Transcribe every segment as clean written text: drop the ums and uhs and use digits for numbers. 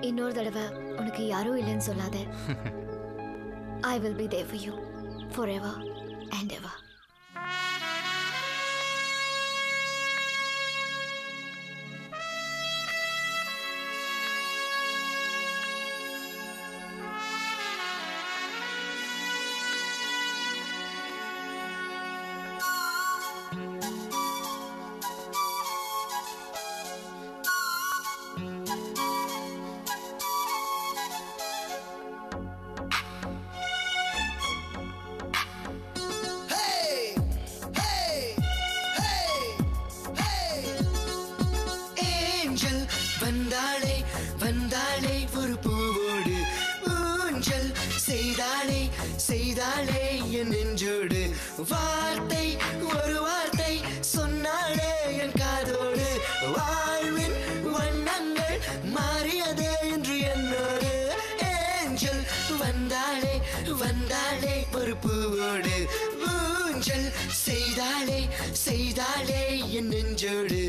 இன்னொரு தடவை உனக்கு யாரும் இல்லைன்னு சொல்லாத. I will be there for you forever and ever. வந்தாளே வந்தாளே ஒரு பூவோடு ஊஞ்சல் செய்தாளே செய்தாளே என் நெஞ்சோடு வார்த்தை ஒரு வார்த்தை சொன்னாளே என் காதோடு வாழ்வின் வண்ணங்கள் மாறியதே என்று என்னோடு ஏஞ்சல் வந்தாளே வந்தாளே ஒரு பூவோடு ஊஞ்சல் செய்தாளே செய்தாளே என் நெஞ்சோடு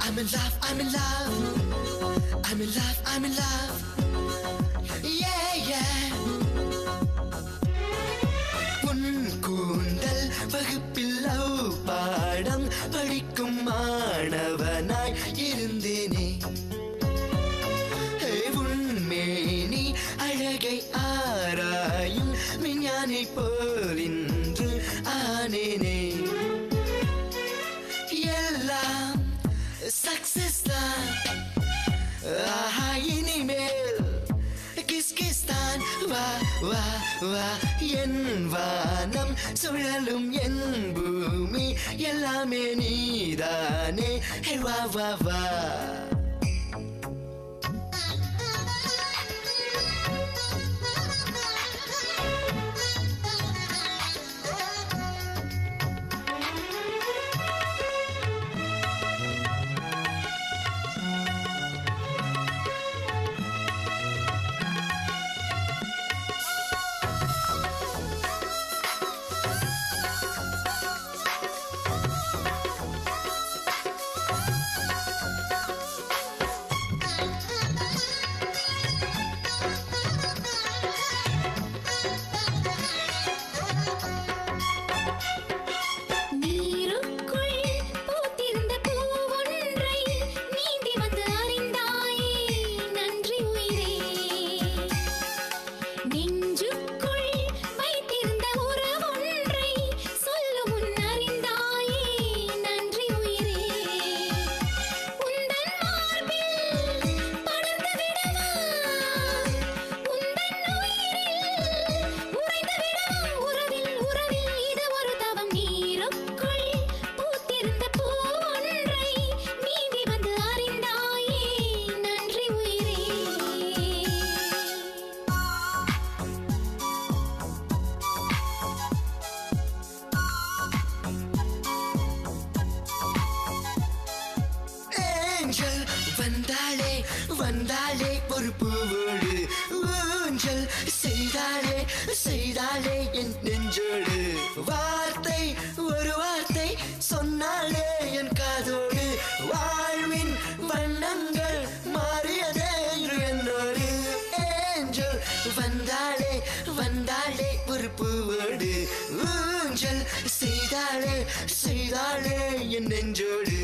I'm in love, I'm in love, I'm in love, I'm in love, yeah, yeah. உன் கூந்தல் வகுப்பில் லவ் பாடம் படிக்கும் மாணவனாய் இருந்தேனே. உன் மேனி அழகை ஆராயும் விஞ்ஞானி போல் இன்று ஆனேனே. எல்லாம் சக்சஸ் தான் ஆஹா இனிமேல் கிஸ் கிஸ் தான் வா வா வா என் வானம் சுழலும் என் பூமி எல்லாமே நீதானே வா வா வா. வந்தாளே வந்தாளே ஒரு பூவோடு ஊஞ்சல் செய்தாளே செய்தாளே என் நெஞ்சோடு வார்த்தை ஒரு வார்த்தை சொன்னாளே என் காதோடு வாழ்வின் வண்ணங்கள் மாறியதே என்று என்னோடு ஏஞ்சல் வந்தாளே வந்தாளே ஒரு பூவோடு ஊஞ்சல் செய்தாளே செய்தாளே என் நெஞ்சோடு.